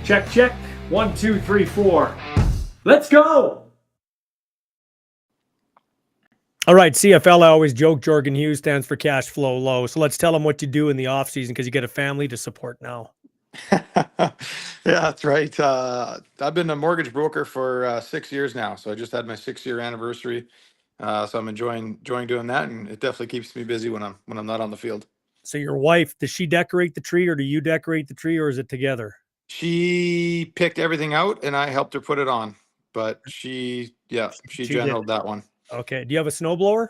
Check, check. 1, 2, 3, 4. Let's go. All right, CFL, I always joke, Jorgen Hus stands for cash flow low. So let's tell them what you do in the off season because you get a family to support now. Yeah, that's right. I've been a mortgage broker for 6 years now. So I just had my 6-year anniversary. So I'm enjoying doing that, and it definitely keeps me busy when I'm not on the field. So your wife, does she decorate the tree or do you decorate the tree or is it together? She picked everything out and I helped her put it on. But she She did. generaled that one. Okay. Do you have a snowblower?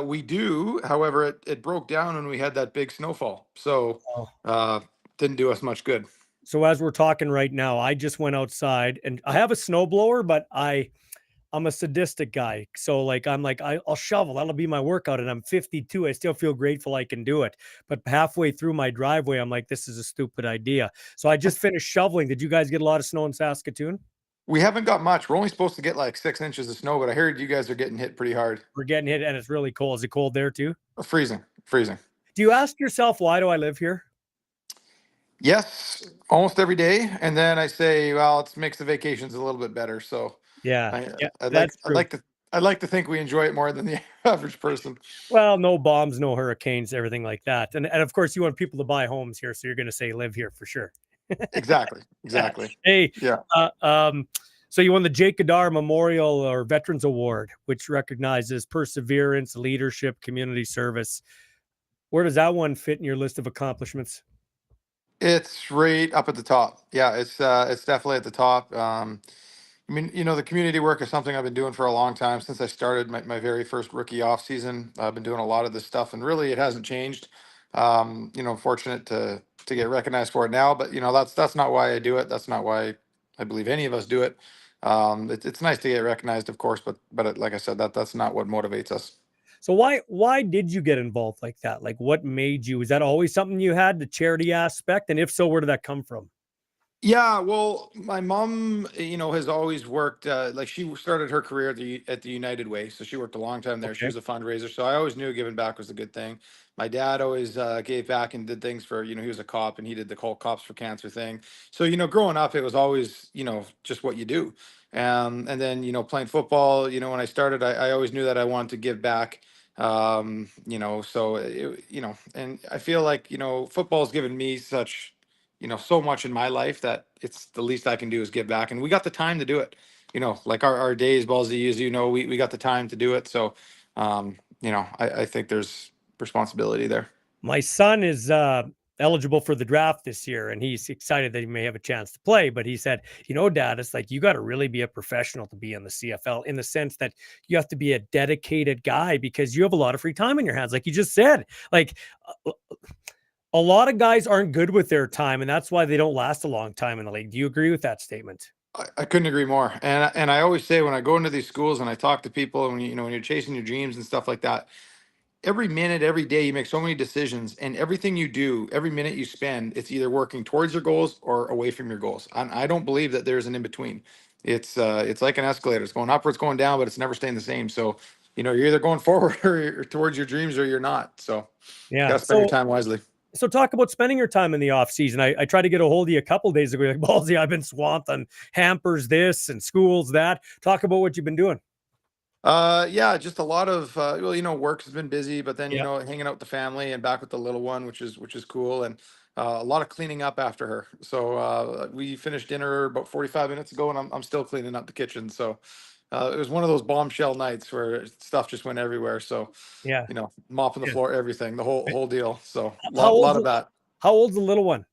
We do. However, it broke down when we had that big snowfall. So didn't do us much good. So as we're talking right now, I just went outside and I have a snowblower, but I'm a sadistic guy. So I'll shovel. That'll be my workout. And I'm 52. I still feel grateful I can do it. But halfway through my driveway, I'm like, this is a stupid idea. So I just finished shoveling. Did you guys get a lot of snow in Saskatoon? We haven't got much. We're only supposed to get like 6 inches of snow, but I heard you guys are getting hit pretty hard. We're getting hit and it's really cold. Is it cold there too? Freezing. Do you ask yourself, why do I live here? Yes, almost every day. And then I say, well, it makes the vacations a little bit better. So Yeah, I'd that's true. I'd like to think we enjoy it more than the average person. Well, no bombs, no hurricanes, everything like that. And of course you want people to buy homes here. So you're going to say live here for sure. Exactly. Hey, Yeah. So you won the Jake Gadar Memorial or Veterans Award, which recognizes perseverance, leadership, community service. Where does that one fit in your list of accomplishments? It's right up at the top. Yeah, it's definitely at the top. I mean, the community work is something I've been doing for a long time since I started my very first rookie off season. I've been doing a lot of this stuff, and really, it hasn't changed. Fortunate to get recognized for it now, but that's not why I do it. That's not why I believe any of us do it. It's nice to get recognized, of course, but like I said, that's not what motivates us. So why did you get involved like that? Like what made you? Is that always something you had, the charity aspect? And if so, where did that come from? Yeah, well, my mom, has always worked. Like she started her career at the United Way, so she worked a long time there. She Okay. was a fundraiser, so I always knew giving back was a good thing. My dad always gave back and did things for, he was a cop and he did the call Cops for Cancer thing. So growing up, it was always just what you do. And then playing football, when I started, I always knew that I wanted to give back. So and I feel like football's given me such so much in my life that it's the least I can do is give back. And we got the time to do it. Like our days, Ballsy, as we got the time to do it. So, I think there's responsibility there. My son is eligible for the draft this year, and he's excited that he may have a chance to play. But he said, Dad, it's like you got to really be a professional to be in the CFL, in the sense that you have to be a dedicated guy because you have a lot of free time in your hands, like you just said. Like a lot of guys aren't good with their time, and that's why they don't last a long time in the league. Do you agree with that statement? I couldn't agree more. And I always say when I go into these schools and I talk to people, and when you're chasing your dreams and stuff like that, every minute, every day, you make so many decisions, and everything you do, every minute you spend, it's either working towards your goals or away from your goals. I don't believe that there's an in between. It's like an escalator. It's going up or it's going down, but it's never staying the same. So, you're either going forward or you're towards your dreams or you're not. So, Yeah. gotta spend your time wisely. So talk about spending your time in the off season. I tried to get a hold of you a couple of days ago. Like, Ballsy, I've been swamped on hampers, this and schools, that. Talk about what you've been doing. Yeah, just a lot of work has been busy, but then Yeah. hanging out with the family and back with the little one, which is cool, and a lot of cleaning up after her. So we finished dinner about 45 minutes ago, and I'm still cleaning up the kitchen. So it was one of those bombshell nights where stuff just went everywhere. So Yeah. mopping the Yeah. floor, everything, the whole deal. So How lot old's of that. how old's the little one?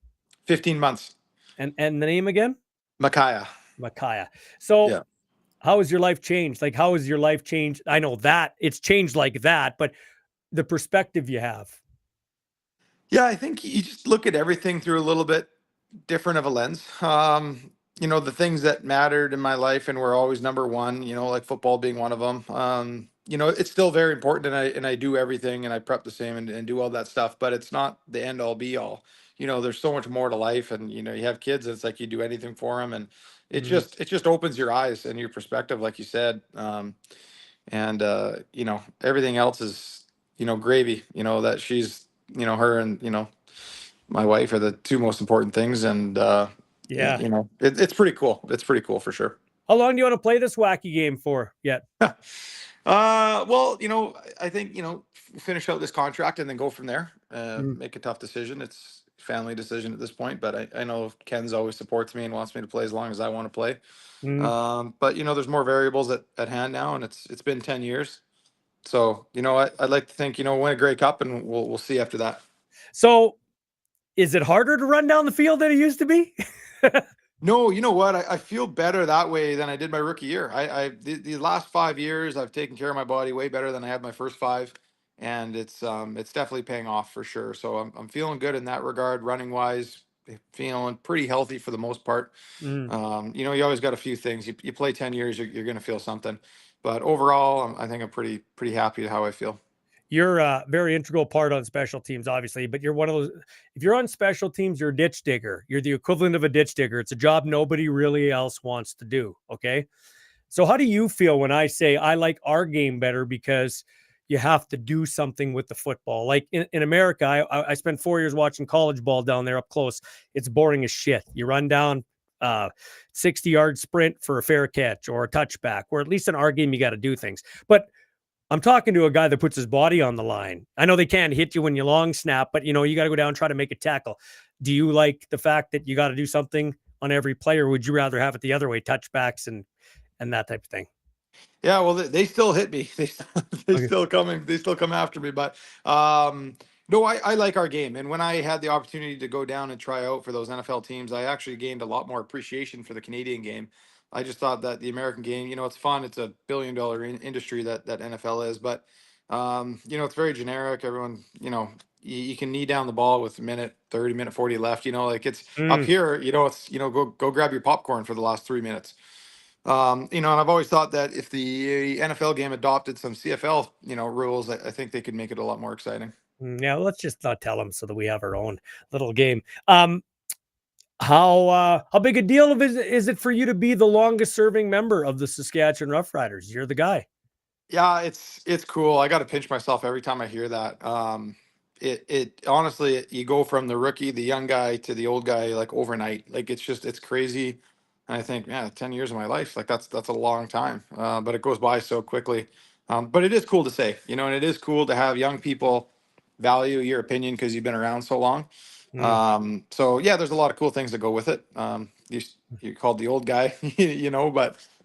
15 months. And the name again? Micaiah. Micaiah. So Yeah. how has your life changed? Like, how has your life changed? I know that it's changed like that, but the perspective you have. Yeah, I think you just look at everything through a little bit different of a lens. The things that mattered in my life and were always number one, like football being one of them. It's still very important, and I do everything and I prep the same and do all that stuff, but it's not the end all be all. There's so much more to life, and you have kids, and it's like you do anything for them, and it just opens your eyes and your perspective, like you said. And everything else is gravy. That she's her, and my wife are the two most important things. And, Yeah. it's pretty cool. It's pretty cool for sure. How long do you want to play this wacky game for yet? Well, I think, finish out this contract and then go from there. Mm, Make a tough decision. It's a family decision at this point, but I know Ken's always supports me and wants me to play as long as I want to play. mm. But there's more variables at hand now, and it's been 10 years. So, I'd like to think, win a Grey Cup, and we'll see after that. So is it harder to run down the field than it used to be? No, you know what? I feel better that way than I did my rookie year. The last 5 years, I've taken care of my body way better than I had my first five, and it's definitely paying off for sure. So I'm feeling good in that regard, running wise, feeling pretty healthy for the most part. Mm. You always got a few things. You play 10 years, you're going to feel something, but overall, I think I'm pretty happy with how I feel. You're a very integral part on special teams, obviously, but you're one of those. If you're on special teams, you're a ditch digger. You're the equivalent of a ditch digger. It's a job nobody really else wants to do. Okay. So, how do you feel when I say I like our game better because you have to do something with the football? Like in America, I spent 4 years watching college ball down there up close. It's boring as shit. You run down 60-yard sprint for a fair catch or a touchback, or at least in our game, you got to do things. But I'm talking to a guy that puts his body on the line. I know they can't hit you when you long snap, but you got to go down and try to make a tackle. Do you like the fact that you got to do something on every play, or would you rather have it the other way, touchbacks and that type of thing? Yeah, well, they still hit me. They Okay. still coming. They still come after me. But no, I like our game. And when I had the opportunity to go down and try out for those NFL teams, I actually gained a lot more appreciation for the Canadian game. I just thought that the American game, it's fun. It's a billion-dollar industry that NFL is, but it's very generic. Everyone, you can knee down the ball with a minute 30, minute 40 left. Like it's up Mm. here. It's go grab your popcorn for the last 3 minutes. And I've always thought that if the NFL game adopted some CFL, rules, I think they could make it a lot more exciting. Yeah, let's just not tell them so that we have our own little game. How big a deal is it for you to be the longest serving member of the Saskatchewan Roughriders? You're the guy. Yeah, it's cool. I got to pinch myself every time I hear that. It honestly, you go from the rookie, the young guy, to the old guy like overnight. Like it's crazy. And I think, yeah, 10 years of my life, like that's a long time. But it goes by so quickly. But it is cool to say, and it is cool to have young people value your opinion because you've been around so long. Mm. So yeah, there's a lot of cool things that go with it. You're called the old guy,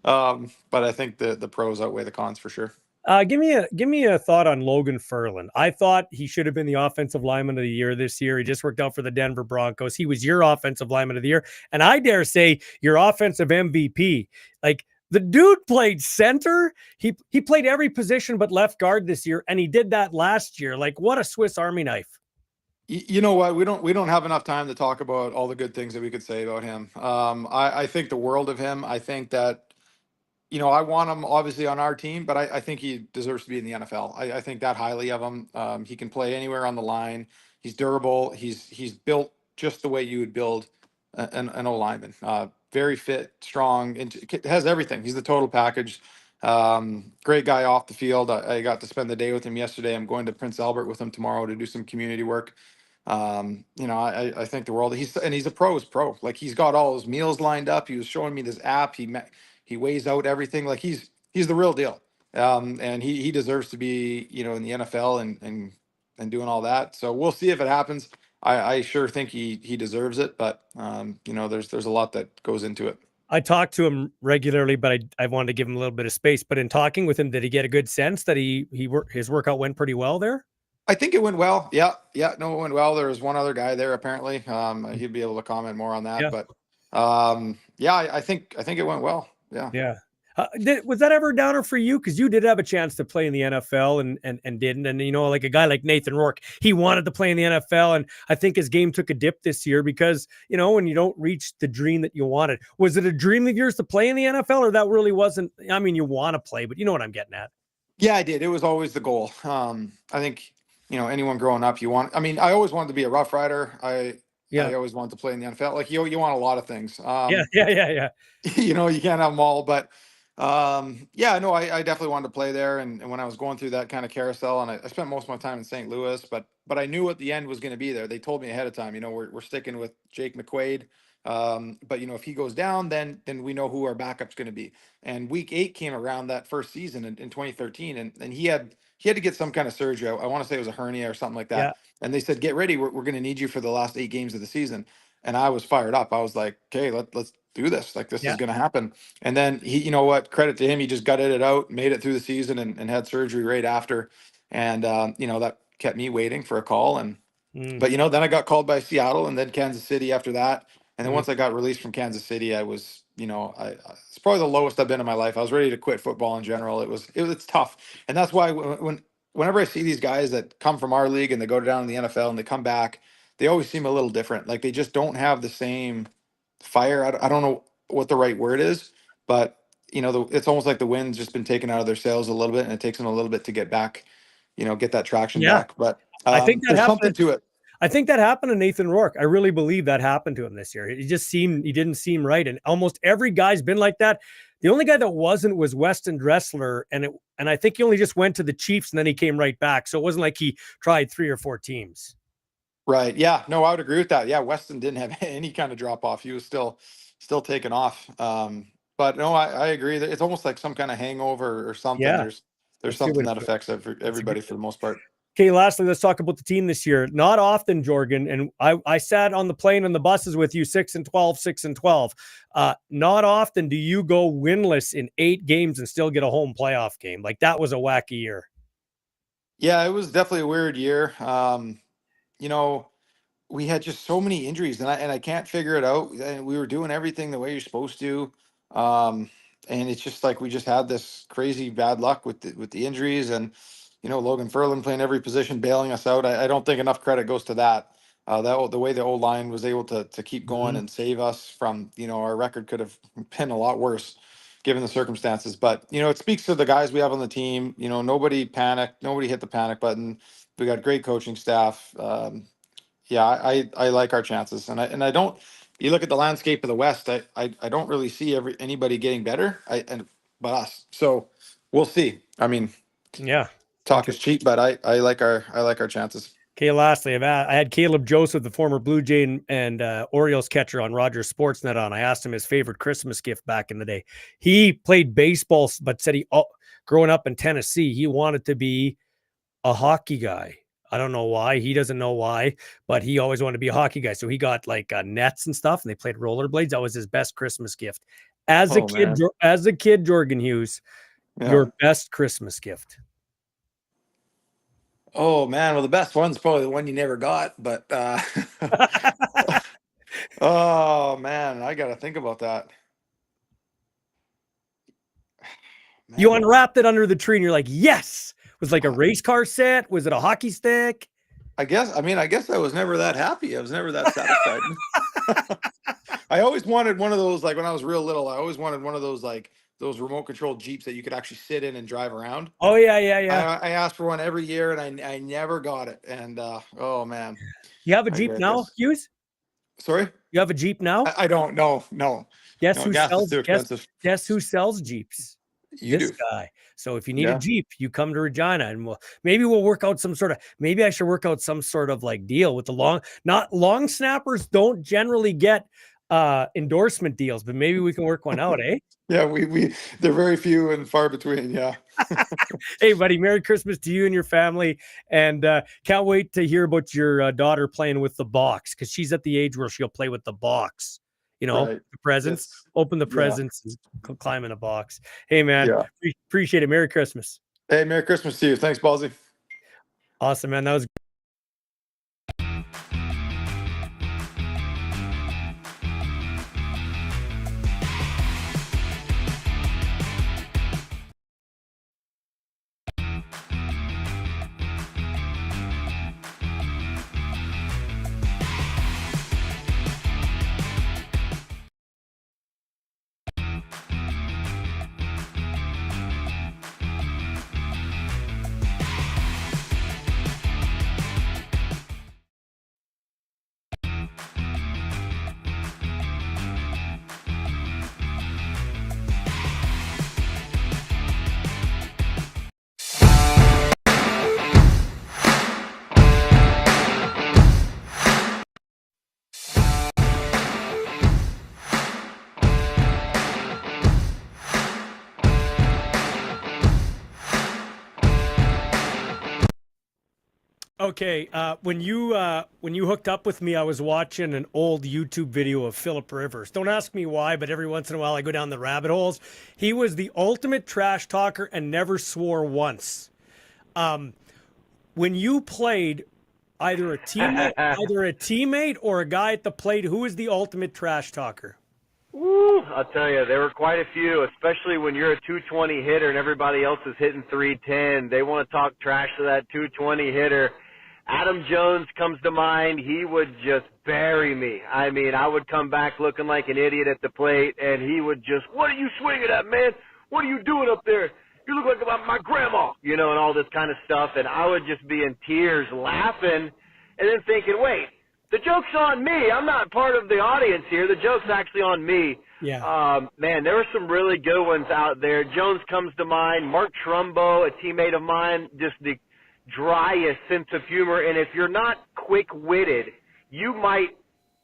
but I think the pros outweigh the cons for sure. Give me a thought on Logan Ferland. I thought he should have been the offensive lineman of the year this year. He just worked out for the Denver Broncos. He was your offensive lineman of the year, and I dare say your offensive MVP. Like the dude played center. He played every position but left guard this year, and he did that last year. Like what a Swiss Army knife. You know what? We don't have enough time to talk about all the good things that we could say about him. I think the world of him. I think that I want him obviously on our team, but I think he deserves to be in the NFL. I think that highly of him. He can play anywhere on the line. He's durable. He's built just the way you would build an O lineman. Very fit, strong, and has everything. He's the total package. Great guy off the field. I got to spend the day with him yesterday. I'm going to Prince Albert with him tomorrow to do some community work. I think the world. He's a pro's pro. Like he's got all his meals lined up. He was showing me this app. He weighs out everything. Like he's the real deal. And he deserves to be, in the NFL and doing all that. So we'll see if it happens. I sure think he deserves it, but there's a lot that goes into it. I talk to him regularly, but I wanted to give him a little bit of space. But in talking with him, did he get a good sense that his workout went pretty well there? I think it went well. Yeah, yeah, no, it went well. There was one other guy there apparently. He'd be able to comment more on that, Yeah. but yeah, I think it went well. Yeah. Yeah. Was that ever a downer for you? Because you did have a chance to play in the NFL and didn't. And, like a guy like Nathan Rourke, he wanted to play in the NFL. And I think his game took a dip this year because, when you don't reach the dream that you wanted. Was it a dream of yours to play in the NFL or that really wasn't? I mean, you want to play, but you know what I'm getting at. Yeah, I did. It was always the goal. I think, anyone growing up, I mean, I always wanted to be a Rough Rider. I Yeah. always wanted to play in the NFL. Like you want a lot of things. Yeah. Yeah. Yeah. Yeah. You can't have them all, but Yeah, no, I definitely wanted to play there. And when I was going through that kind of carousel, and I spent most of my time in St. Louis, but I knew what the end was going to be there. They told me ahead of time, we're sticking with Jake McQuaid. But if he goes down, then we know who our backup's going to be. And week 8 came around that first season in 2013, and he had to get some kind of surgery. I want to say it was a hernia or something like Yeah, that. And they said, get ready, we're going to need you for the last 8 games of the season. And I was fired up. I was like, okay, let's do this. Like, this is yeah. going to happen. And then he, what, credit to him, he just gutted it out, made it through the season, and had surgery right after. And that kept me waiting for a call. And Mm, but then I got called by Seattle and then Kansas City after that. And then mhm. once I got released from Kansas City, I was, it's probably the lowest I've been in my life. I was ready to quit football in general. It's tough. And that's why whenever I see these guys that come from our league and they go down in the NFL and they come back, they always seem a little different. Like, they just don't have the same fire. I don't know what the right word is, but it's almost like the wind's just been taken out of their sails a little bit, and it takes them a little bit to get back, get that traction Yeah, back. But I think that there's happened. something to it. I think that happened to Nathan Rourke. I really believe that happened to him this year. He didn't seem right, and almost every guy's been like that. The only guy that wasn't was Weston Dressler, and I think he only just went to the Chiefs and then he came right back. So it wasn't like he tried 3 or 4 teams. Right. Yeah. No, I would agree with that. Yeah, Weston didn't have any kind of drop off. He was still taking off. But no, I agree that it's almost like some kind of hangover or something. Yeah, There's that's a good way something to that put it. affects That's a good. everybody for the most part. Okay, lastly, let's talk about the team this year. Not often, Jorgen, and I sat on the plane and the buses with you, 6-12, 6-12. Not often do you go winless in 8 games and still get a home playoff game. Like, that was a wacky year. Yeah, it was definitely a weird year. You know, we had just so many injuries, and I can't figure it out. And we were doing everything the way you're supposed to, and it's just like we just had this crazy bad luck with the injuries, and Logan Ferlin playing every position, bailing us out. I don't think enough credit goes to that. The way the old line was able to keep going Mhm. and save us from our record could have been a lot worse given the circumstances. But it speaks to the guys we have on the team. Nobody panicked, nobody hit the panic button. We got great coaching staff. Yeah, I like our chances, and I don't. You look at the landscape of the West. I don't really see anybody getting better. But us. So we'll see. I mean, Yeah. talk Okay. is cheap, but I like our chances. Okay, lastly, I had Caleb Joseph, the former Blue Jay and Orioles catcher on Rogers Sportsnet on. I asked him his favorite Christmas gift back in the day. He played baseball, but said growing up in Tennessee, he wanted to be a hockey guy. I don't know why. He doesn't know why, but he always wanted to be a hockey guy. So he got like nets and stuff, and they played rollerblades. That was his best Christmas gift. Oh man, As a kid, Jorgen Hus, yeah. your best Christmas gift. Oh man, well the best one's probably the one you never got, but oh man, I gotta think about that. You Man, unwrapped it under the tree, and you're like, yes. Was it like a race car set? Was it a hockey stick? I guess I was never that happy. I was never that satisfied. I always wanted one of those, like when I was real little, I always wanted one of those, like those remote controlled Jeeps that you could actually sit in and drive around. Oh yeah, yeah, yeah. I asked for one every year and I never got it. And oh man, You have a I Jeep now, guess. Hughes? Sorry? You have a Jeep now? I don't know. No. Guess No, who gas is sells too guess expensive. guess who sells Jeeps? You This do. guy. So if you need a Yeah. Jeep, you come to Regina, and we'll work out maybe I should work out some sort of like deal with the long snappers don't generally get endorsement deals, but maybe we can work one out, eh? Yeah, we they're very few and far between. Yeah. Hey, buddy, Merry Christmas to you and your family. And can't wait to hear about your daughter playing with the box, because she's at the age where she'll play with the box. Right. The presents, It's open the yeah. presents and climb in a box. Hey, man, Yeah. appreciate it. Merry Christmas. Hey, Merry Christmas to you. Thanks, Ballsy. Awesome, man. That was Okay, when you hooked up with me, I was watching an old YouTube video of Philip Rivers. Don't ask me why, but every once in a while I go down the rabbit holes. He was the ultimate trash talker and never swore once. When you played, either a teammate or a guy at the plate, who is the ultimate trash talker? Woo, I'll tell you, there were quite a few, especially when you're a 220 hitter and everybody else is hitting 310. They want to talk trash to that 220 hitter. Adam Jones comes to mind. He would just bury me. I mean, I would come back looking like an idiot at the plate, and he would just, "What are you swinging at, man? What are you doing up there? You look like my grandma," and all this kind of stuff. And I would just be in tears laughing and then thinking, wait, the joke's on me. I'm not part of the audience here. The joke's actually on me. Yeah. Man, there were some really good ones out there. Jones comes to mind. Mark Trumbo, a teammate of mine, just the driest sense of humor. And if you're not quick-witted, you might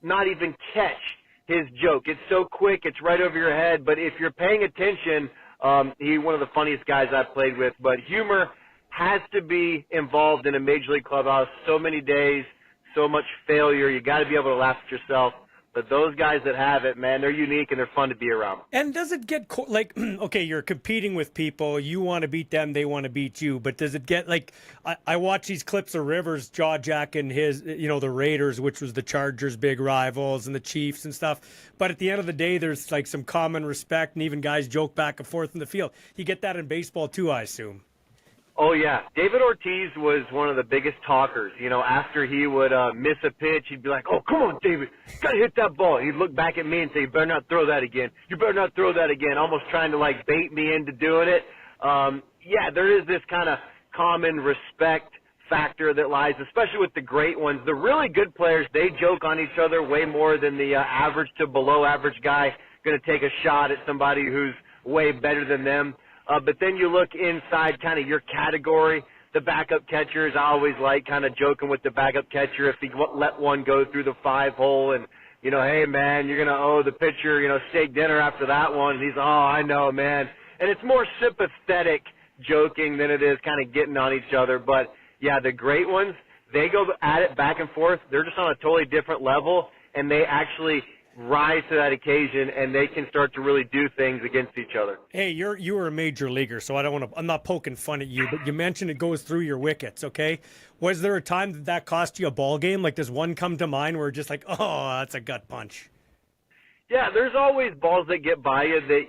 not even catch his joke. It's so quick, it's right over your head. But if you're paying attention, he's one of the funniest guys I've played with. But humor has to be involved in a Major League clubhouse. So many days, so much failure. You got to be able to laugh at yourself. But those guys that have it, man, they're unique and they're fun to be around. And does it get like, okay, you're competing with people, you want to beat them, they want to beat you, but does it get like, I watch these clips of Rivers jaw jacking his, the Raiders, which was the Chargers' big rivals, and the Chiefs and stuff. But at the end of the day, there's like some common respect, and even guys joke back and forth in the field. You get that in baseball too, I assume. Oh, yeah. David Ortiz was one of the biggest talkers. After he would miss a pitch, he'd be like, "Oh, come on, David. You got to hit that ball." He'd look back at me and say, "You better not throw that again. You better not throw that again," almost trying to, like, bait me into doing it. Yeah, there is this kind of common respect factor that lies, especially with the great ones. The really good players, they joke on each other way more than the average to below average guy going to take a shot at somebody who's way better than them. But then you look inside kind of your category, the backup catchers. I always like kind of joking with the backup catcher if he let one go through the 5-hole and, "Hey, man, you're going to owe the pitcher, steak dinner after that one." And he's, "Oh, I know, man." And it's more sympathetic joking than it is kind of getting on each other. But, yeah, the great ones, they go at it back and forth. They're just on a totally different level, and they actually rise to that occasion, and they can start to really do things against each other. Hey, you were a major leaguer, so I'm not poking fun at you, but you mentioned it goes through your wickets, okay? Was there a time that cost you a ball game? Like, does one come to mind where just like, oh, that's a gut punch? Yeah, there's always balls that get by you that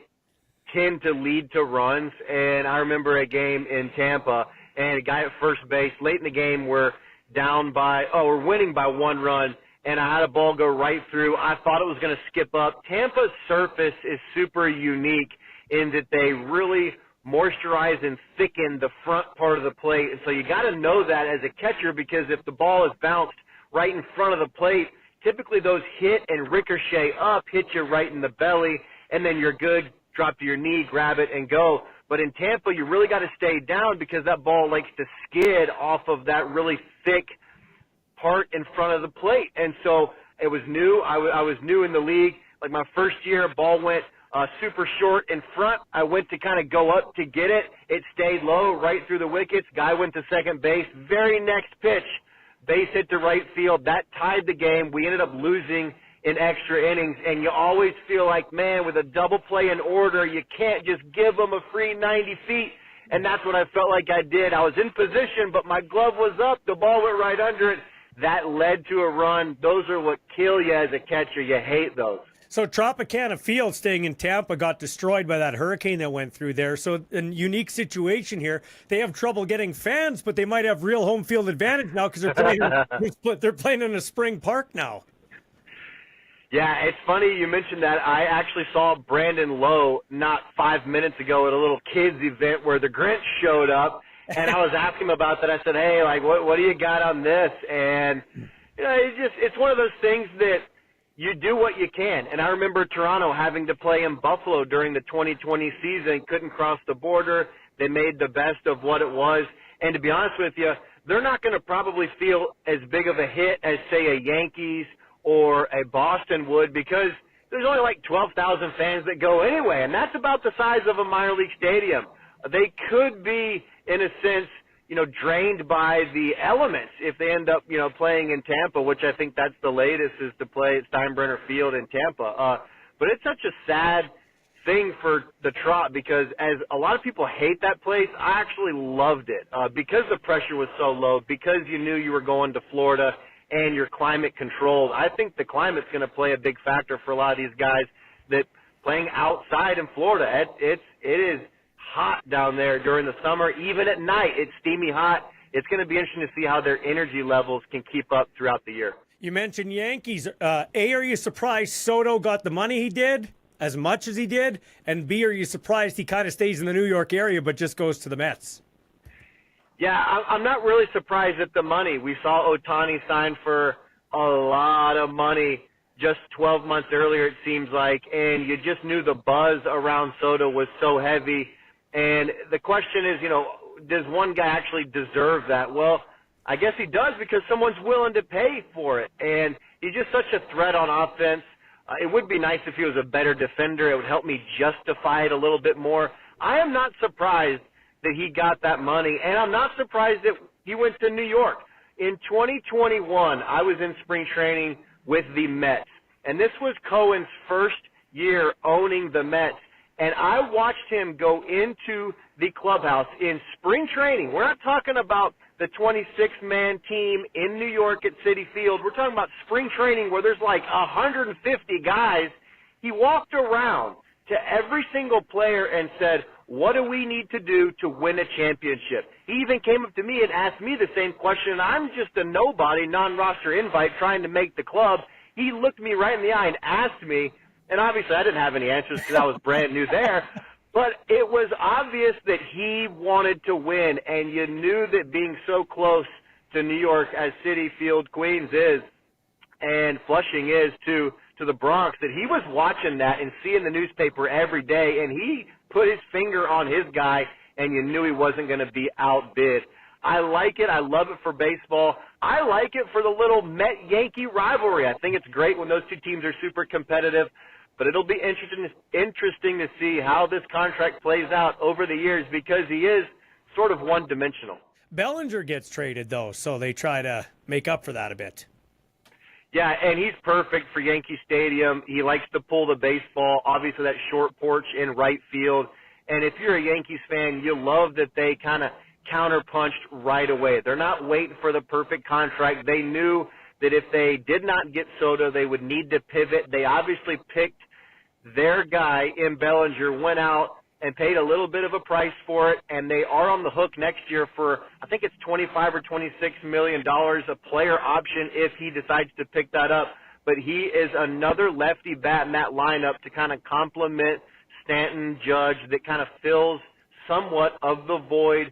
tend to lead to runs, and I remember a game in Tampa, and a guy at first base, late in the game, we're winning by 1 run, and I had a ball go right through. I thought it was going to skip up. Tampa's surface is super unique in that they really moisturize and thicken the front part of the plate. And so you got to know that as a catcher, because if the ball is bounced right in front of the plate, typically those hit and ricochet up, hit you right in the belly, and then you're good. Drop to your knee, grab it, and go. But in Tampa, you really got to stay down because that ball likes to skid off of that really thick part in front of the plate. And so it was new. I was new in the league. Like my first year, ball went super short in front. I went to kind of go up to get it. It stayed low right through the wickets. Guy went to second base. Very next pitch, base hit to right field. That tied the game. We ended up losing in extra innings. And you always feel like, man, with a double play in order, you can't just give them a free 90 feet. And that's what I felt like I did. I was in position, but my glove was up. The ball went right under it. That led to a run. Those are what kill you as a catcher. You hate those. So Tropicana Field, staying in Tampa, got destroyed by that hurricane that went through there. So a unique situation here. They have trouble getting fans, but they might have real home field advantage now because they're playing in a spring park now. Yeah, it's funny you mentioned that. I actually saw Brandon Lowe not 5 minutes ago at a little kids event where the Grinch showed up. And I was asking him about that. I said, "Hey, like, what do you got on this?" And, it's one of those things that you do what you can. And I remember Toronto having to play in Buffalo during the 2020 season, couldn't cross the border. They made the best of what it was. And to be honest with you, they're not going to probably feel as big of a hit as, say, a Yankees or a Boston would, because there's only like 12,000 fans that go anyway. And that's about the size of a minor league stadium. They could be, in a sense, drained by the elements if they end up, playing in Tampa, which I think that's the latest is to play at Steinbrenner Field in Tampa. But it's such a sad thing for the Trot because as a lot of people hate that place, I actually loved it because the pressure was so low, because you knew you were going to Florida and you're climate controlled. I think the climate's going to play a big factor for a lot of these guys that playing outside in Florida. It is hot down there during the summer. Even at night, it's steamy hot. It's going to be interesting to see how their energy levels can keep up throughout the year. You mentioned Yankees. A, are you surprised Soto got the money he did, as much as he did? And B, are you surprised he kind of stays in the New York area but just goes to the Mets? Yeah, I'm not really surprised at the money. We saw Ohtani sign for a lot of money just 12 months earlier, it seems like, and you just knew the buzz around Soto was so heavy. And the question is, does one guy actually deserve that? Well, I guess he does because someone's willing to pay for it. And he's just such a threat on offense. It would be nice if he was a better defender. It would help me justify it a little bit more. I am not surprised that he got that money, and I'm not surprised that he went to New York. In 2021, I was in spring training with the Mets, and this was Cohen's first year owning the Mets, and I watched him go into the clubhouse in spring training. We're not talking about the 26-man team in New York at Citi Field. We're talking about spring training where there's like 150 guys. He walked around to every single player and said, what do we need to do to win a championship? He even came up to me and asked me the same question. I'm just a nobody, non-roster invite trying to make the club. He looked me right in the eye and asked me, and obviously I didn't have any answers because I was brand new there, but it was obvious that he wanted to win, and you knew that being so close to New York as Citi Field, Queens is, and Flushing is to the Bronx, that he was watching that and seeing the newspaper every day, and he put his finger on his guy, and you knew he wasn't going to be outbid. I like it. I love it for baseball. I like it for the little Met-Yankee rivalry. I think it's great when those two teams are super competitive, but it'll be interesting to see how this contract plays out over the years because he is sort of one-dimensional. Bellinger gets traded, though, so they try to make up for that a bit. Yeah, and he's perfect for Yankee Stadium. He likes to pull the baseball, obviously that short porch in right field. And if you're a Yankees fan, you love that they kind of counterpunched right away. They're not waiting for the perfect contract. They knew that if they did not get Soto, they would need to pivot. They obviously picked their guy in Bellinger, went out and paid a little bit of a price for it, and they are on the hook next year for, I think it's $25 or $26 million, a player option if he decides to pick that up. But he is another lefty bat in that lineup to kind of complement Stanton, Judge, that kind of fills somewhat of the void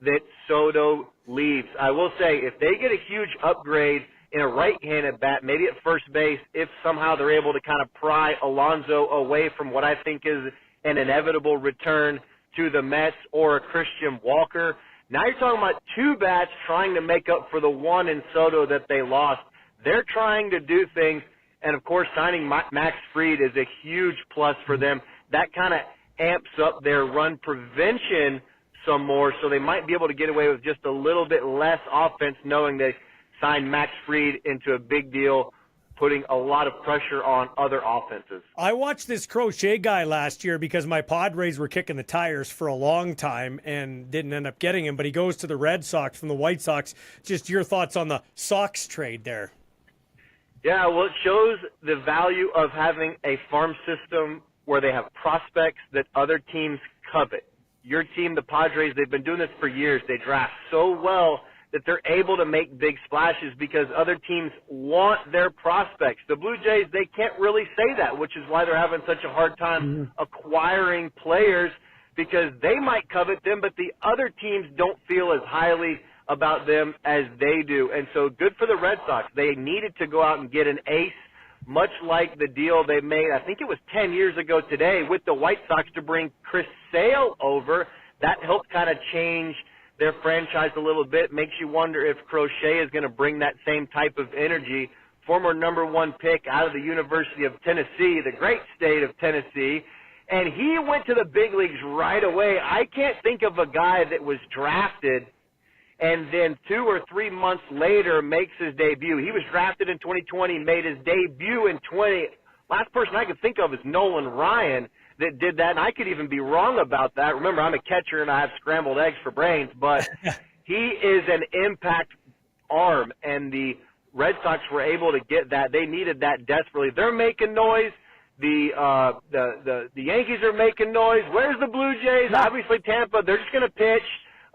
that Soto leaves. I will say, if they get a huge upgrade in a right-handed bat, maybe at first base, if somehow they're able to kind of pry Alonso away from what I think is an inevitable return to the Mets or a Christian Walker. Now you're talking about two bats trying to make up for the one in Soto that they lost. They're trying to do things, and of course signing Max Fried is a huge plus for them. That kind of amps up their run prevention some more, so they might be able to get away with just a little bit less offense knowing they signed Max Fried into a big deal, putting a lot of pressure on other offenses. I watched this Crochet guy last year because my Padres were kicking the tires for a long time and didn't end up getting him, but he goes to the Red Sox from the White Sox. Just your thoughts on the Sox trade there. Yeah, well, it shows the value of having a farm system where they have prospects that other teams covet. Your team, the Padres, they've been doing this for years. They draft so well that they're able to make big splashes because other teams want their prospects. The Blue Jays, they can't really say that, which is why they're having such a hard time acquiring players because they might covet them, but the other teams don't feel as highly about them as they do. And so good for the Red Sox. They needed to go out and get an ace, much like the deal they made, I think it was 10 years ago today, with the White Sox to bring Chris Sale over. That helped kind of change their franchise a little bit. Makes you wonder if Crochet is going to bring that same type of energy. Former #1 pick out of the University of Tennessee, the great state of Tennessee, and he went to the big leagues right away. I can't think of a guy that was drafted and then 2 or 3 months later makes his debut. He was drafted in 2020, made his debut in 20. Last person I could think of is Nolan Ryan that did that, and I could even be wrong about that. Remember, I'm a catcher and I have scrambled eggs for brains, but he is an impact arm, and the Red Sox were able to get that. They needed that desperately. They're making noise. The Yankees are making noise. Where's the Blue Jays? Obviously Tampa. They're just going to pitch.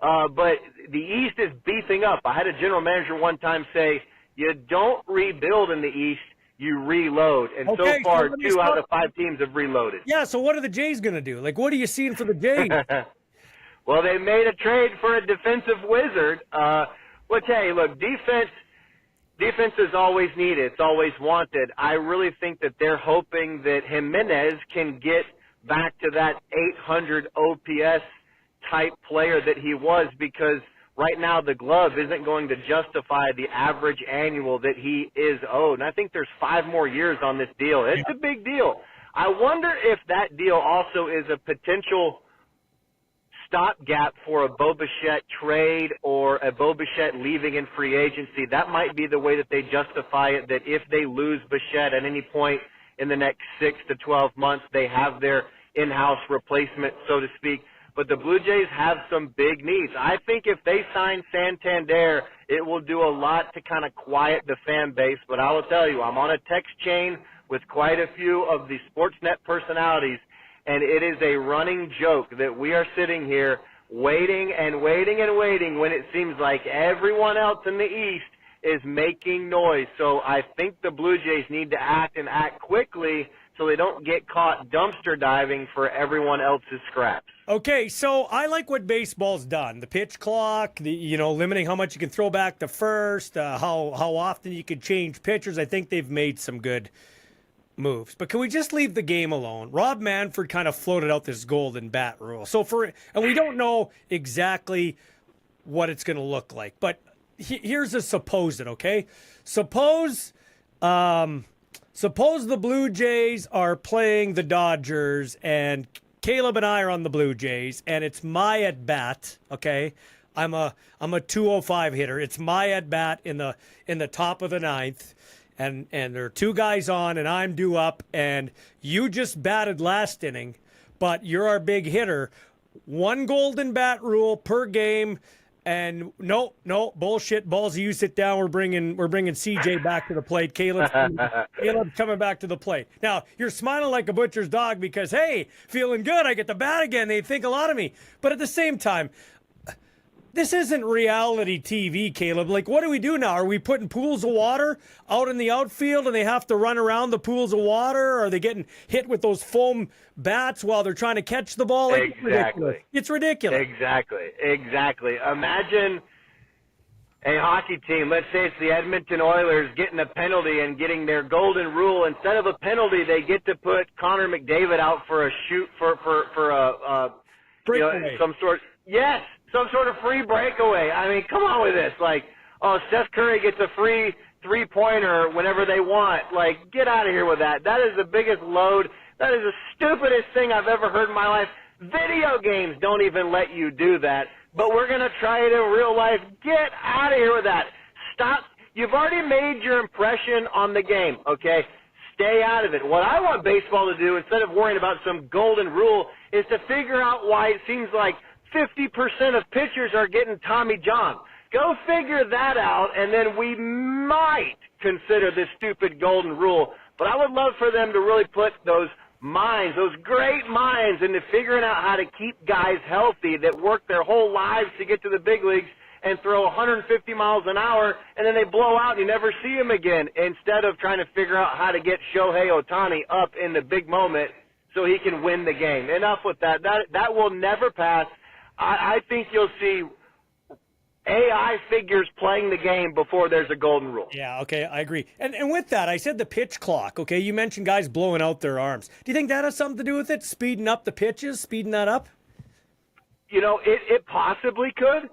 But the East is beefing up. I had a general manager one time say, you don't rebuild in the East, you reload. And so far, 2 out of the 5 teams have reloaded. Yeah, so what are the Jays going to do? Like, what are you seeing for the Jays? Well, they made a trade for a defensive wizard. Which, hey, look, defense is always needed. It's always wanted. I really think that they're hoping that Jimenez can get back to that 800 OPS type player that he was, because right now the glove isn't going to justify the average annual that he is owed. And I think there's 5 more years on this deal. It's a big deal. I wonder if that deal also is a potential stopgap for a Bo Bichette trade or a Bo Bichette leaving in free agency. That might be the way that they justify it, that if they lose Bichette at any point in the next 6 to 12 months, they have their in-house replacement, so to speak. But the Blue Jays have some big needs. I think if they sign Santander, it will do a lot to kind of quiet the fan base. But I will tell you, I'm on a text chain with quite a few of the Sportsnet personalities, and it is a running joke that we are sitting here waiting and waiting and waiting when it seems like everyone else in the East is making noise. So I think the Blue Jays need to act and act quickly so they don't get caught dumpster diving for everyone else's scraps. Okay, so I like what baseball's done. The pitch clock, limiting how much you can throw back to first, how often you can change pitchers. I think they've made some good moves. But can we just leave the game alone? Rob Manfred kind of floated out this golden bat rule. And we don't know exactly what it's going to look like. But here's a supposed, okay? Suppose the Blue Jays are playing the Dodgers, and Caleb and I are on the Blue Jays, and it's my at bat. Okay, I'm a 205 hitter. It's my at bat in the top of the 9th, and there are 2 guys on, and I'm due up, and you just batted last inning, but you're our big hitter. 1 golden bat rule per game. And no, bullshit. Ballsy, you sit down. We're bringing CJ back to the plate. Caleb's coming back to the plate. Now you're smiling like a butcher's dog because, hey, feeling good. I get the bat again. They think a lot of me. But at the same time, this isn't reality TV, Caleb. Like, what do we do now? Are we putting pools of water out in the outfield and they have to run around the pools of water? Are they getting hit with those foam bats while they're trying to catch the ball? Like, exactly. It's ridiculous. Exactly. Imagine a hockey team, let's say it's the Edmonton Oilers, getting a penalty and getting their golden rule. Instead of a penalty, they get to put Connor McDavid out for a shoot for a some sort. Yes. Some sort of free breakaway. I mean, come on with this. Like, Steph Curry gets a free 3-pointer whenever they want. Like, get out of here with that. That is the biggest load. That is the stupidest thing I've ever heard in my life. Video games don't even let you do that. But we're going to try it in real life. Get out of here with that. Stop. You've already made your impression on the game, okay? Stay out of it. What I want baseball to do, instead of worrying about some golden rule, is to figure out why it seems like 50% of pitchers are getting Tommy John. Go figure that out, and then we might consider this stupid golden rule. But I would love for them to really put those minds, those great minds, into figuring out how to keep guys healthy that work their whole lives to get to the big leagues and throw 150 miles an hour, and then they blow out and you never see them again, instead of trying to figure out how to get Shohei Ohtani up in the big moment so he can win the game. Enough with that. That will never pass. I think you'll see AI figures playing the game before there's a golden rule. Yeah, okay, I agree. And with that, I said the pitch clock, okay? You mentioned guys blowing out their arms. Do you think that has something to do with it, speeding up the pitches, speeding that up? It possibly could.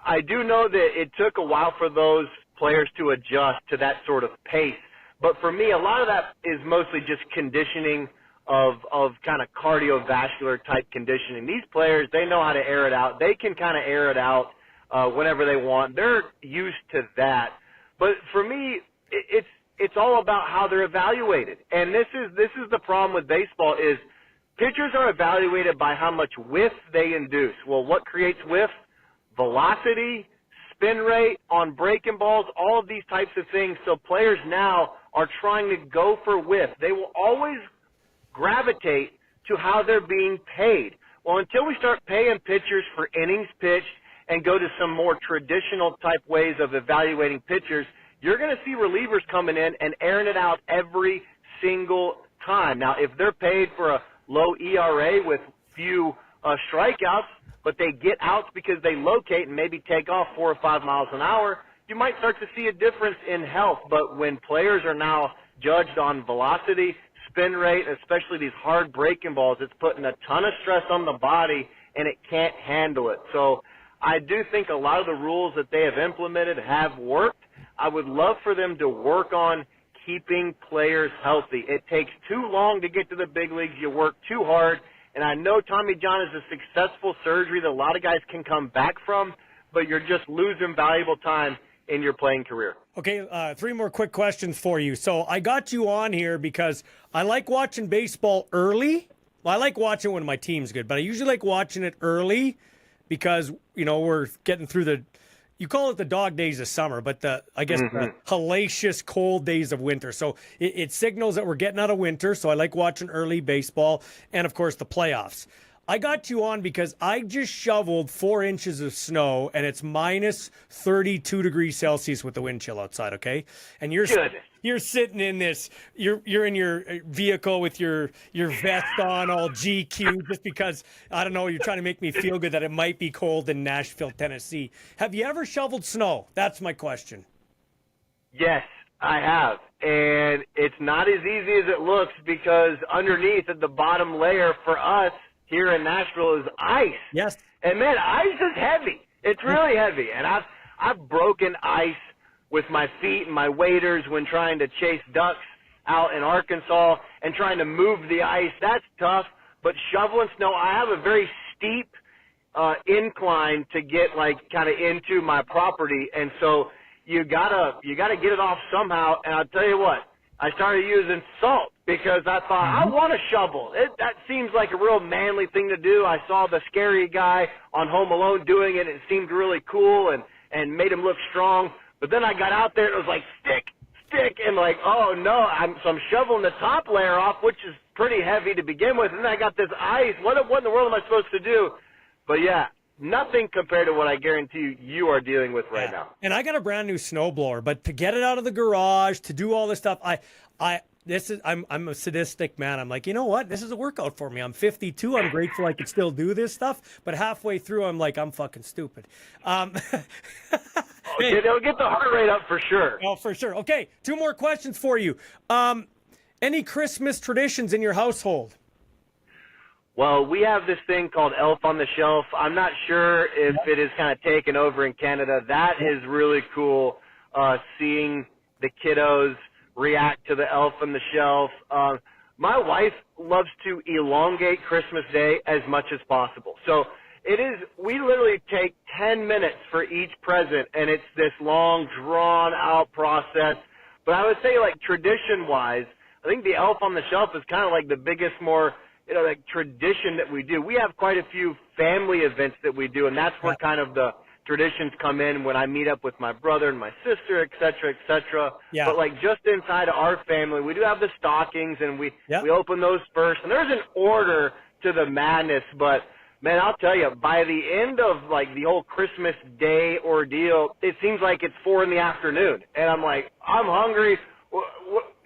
I do know that it took a while for those players to adjust to that sort of pace. But for me, a lot of that is mostly just conditioning of kind of cardiovascular type conditioning. These players, they know how to air it out. They can kind of air it out whenever they want. They're used to that. But for me, it's all about how they're evaluated. And this is the problem with baseball is pitchers are evaluated by how much whiff they induce. Well, what creates whiff? Velocity, spin rate on breaking balls, all of these types of things. So players now are trying to go for whiff. They will always gravitate to how they're being paid. Well, until we start paying pitchers for innings pitched and go to some more traditional type ways of evaluating pitchers, you're going to see relievers coming in and airing it out every single time. Now, if they're paid for a low ERA with few strikeouts, but they get outs because they locate and maybe take off 4 or 5 miles an hour, you might start to see a difference in health. But when players are now judged on velocity, spin rate, especially these hard breaking balls, it's putting a ton of stress on the body, and it can't handle it. So I do think a lot of the rules that they have implemented have worked. I would love for them to work on keeping players healthy. It takes too long to get to the big leagues. You work too hard. And I know Tommy John is a successful surgery that a lot of guys can come back from, but you're just losing valuable time in your playing career. Okay, 3 more quick questions for you. So I got you on here because I like watching baseball early. Well, I like watching when my team's good, but I usually like watching it early because, we're getting through you call it the dog days of summer, but the hellacious cold days of winter. So it signals that we're getting out of winter. So I like watching early baseball and, of course, the playoffs. I got you on because I just shoveled 4 inches of snow and it's minus 32 degrees Celsius with the wind chill outside. Okay. And you're sitting in this, you're in your vehicle with your vest on all GQ just because, I don't know, you're trying to make me feel good that it might be cold in Nashville, Tennessee. Have you ever shoveled snow? That's my question. Yes, I have. And it's not as easy as it looks because underneath at the bottom layer for us, here in Nashville is ice. Yes. And man, ice is heavy. It's really heavy. And I've broken ice with my feet and my waders when trying to chase ducks out in Arkansas and trying to move the ice. That's tough. But shoveling snow, I have a very steep incline to get kind of into my property. And so you gotta get it off somehow. And I'll tell you what, I started using salt because I thought, I want to shovel. That seems like a real manly thing to do. I saw the scary guy on Home Alone doing it. It seemed really cool and made him look strong. But then I got out there and it was like, stick, and oh no. So I'm shoveling the top layer off, which is pretty heavy to begin with. And then I got this ice. What in the world am I supposed to do? But yeah, nothing compared to what I guarantee you are dealing with right now. And I got a brand new snowblower, but to get it out of the garage, to do all this stuff, I'm a sadistic man. I'm like, you know what? This is a workout for me. I'm 52. I'm grateful I can still do this stuff. But halfway through, I'm like, I'm fucking stupid. Okay, they'll get the heart rate up for sure. Oh, for sure. Okay, 2 more questions for you. Any Christmas traditions in your household? Well, we have this thing called Elf on the Shelf. I'm not sure if it is kind of taken over in Canada. That is really cool, seeing the kiddos react to the Elf on the Shelf. My wife loves to elongate Christmas Day as much as possible. So we literally take 10 minutes for each present, and it's this long, drawn-out process. But I would say, tradition-wise, I think the Elf on the Shelf is kind of the biggest, more tradition that we do. We have quite a few family events that we do, and that's where kind of the traditions come in when I meet up with my brother and my sister, et cetera, et cetera. Yeah. But just inside of our family, we do have the stockings, and we open those first. And there's an order to the madness, but man, I'll tell you, by the end of the whole Christmas Day ordeal, it seems like it's 4 p.m, and I'm like, I'm hungry.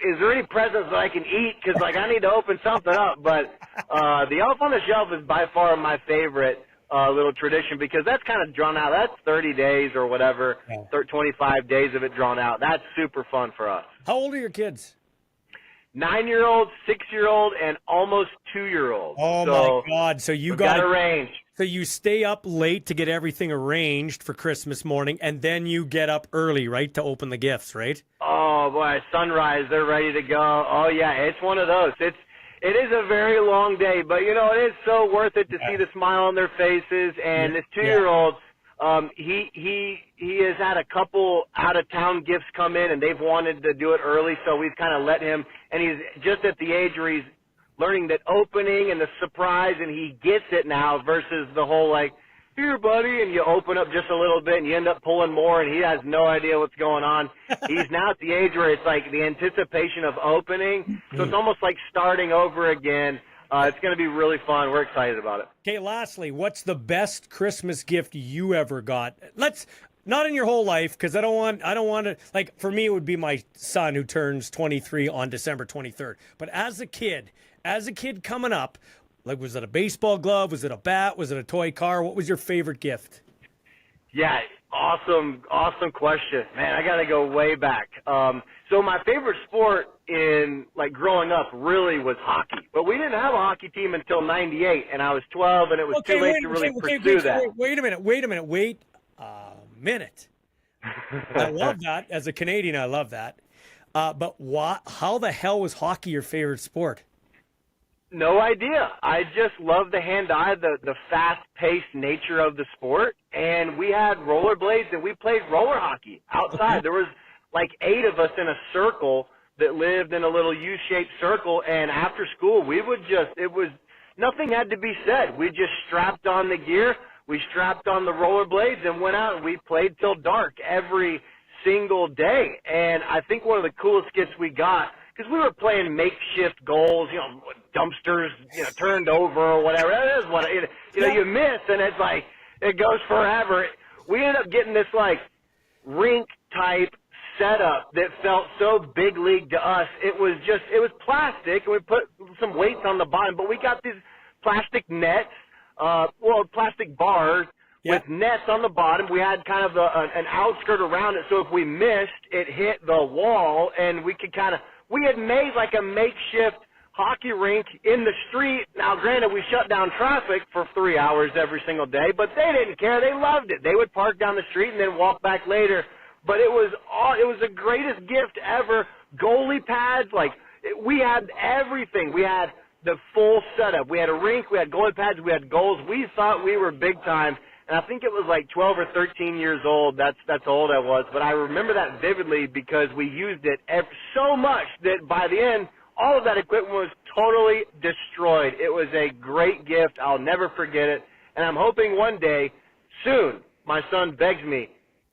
Is there any presents that I can eat? Because I need to open something up. But the Elf on the Shelf is by far my favorite little tradition because that's kind of drawn out. That's 30 days or whatever, 25 days of it drawn out. That's super fun for us. How old are your kids? 9-year-old, 6-year-old, and almost 2-year-old. Oh, my God. So you got arranged. So you stay up late to get everything arranged for Christmas morning, and then you get up early, right, to open the gifts, right? Oh, boy, sunrise, they're ready to go. Oh, yeah, it's one of those. It is a very long day, but, it is so worth it to see the smile on their faces. And this 2-year-old, He has had a couple out of town gifts come in, and they've wanted to do it early, so we've kind of let him. And he's just at the age where he's learning that opening and the surprise, and he gets it now versus the whole like, here, buddy, and you open up just a little bit and you end up pulling more, and he has no idea what's going on. He's now at the age where it's like the anticipation of opening, so it's almost like starting over again. It's going to be really fun. We're excited about it. Okay, lastly, what's the best Christmas gift you ever got? Not in your whole life, because I don't want to, like, for me, it would be my son who turns 23 on December 23rd. But as a kid coming up, like, was it a baseball glove? Was it a bat? Was it a toy car? What was your favorite gift? Yeah, awesome question. Man, I got to go way back. So my favorite sport in, like, growing up really was hockey. But we didn't have a hockey team until 98, and I was 12, and it was too late to really pursue that. Wait a minute. I love that. As a Canadian, I love that. But how the hell was hockey your favorite sport? No idea. I just love the hand-eye, the fast-paced nature of the sport. And we had rollerblades, and we played roller hockey outside. Okay. There was like 8 of us in a circle that lived in a little U-shaped circle. And after school, nothing had to be said. We just strapped on the gear, we strapped on the rollerblades, and went out, and we played till dark every single day. And I think one of the coolest gifts we got, because we were playing makeshift goals, dumpsters, turned over or whatever. That is what you miss, and it's like it goes forever. We ended up getting this like rink type setup that felt so big league to us. It was plastic, and we put some weights on the bottom, but we got these plastic nets, plastic bars. With nets on the bottom. We had kind of an outskirt around it, so if we missed, it hit the wall, and we had made like a makeshift hockey rink in the street. Now, granted, we shut down traffic for 3 hours every single day, but they didn't care. They loved it. They would park down the street and then walk back later. But it was the greatest gift ever. Goalie pads, we had everything. We had the full setup. We had a rink, we had goalie pads, we had goals. We thought we were big time. And I think it was like 12 or 13 years old. That's how old I was. But I remember that vividly because we used it so much that by the end, all of that equipment was totally destroyed. It was a great gift. I'll never forget it. And I'm hoping one day, soon, my son begs me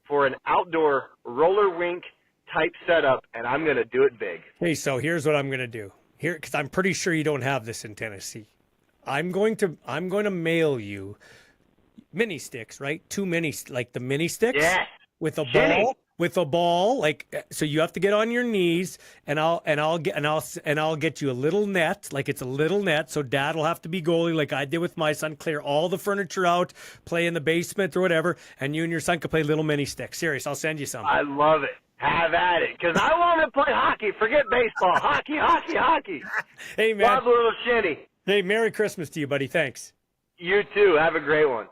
for an outdoor roller rink type setup, and I'm going to do it big. Hey, so here's what I'm going to do. Here, because I'm pretty sure you don't have this in Tennessee. I'm going to mail you mini sticks, right? 2 mini, like the mini sticks, with a ball, like, so you have to get on your knees, and I'll get you a little net, like it's a little net, so Dad will have to be goalie, like I did with my son, clear all the furniture out, play in the basement or whatever, and you and your son can play little mini sticks. Serious, I'll send you some. I love it. Have at it, because I want to play hockey. Forget baseball. Hockey. Hey, man. Love a little shinny. Hey, Merry Christmas to you, buddy. Thanks. You too. Have a great one.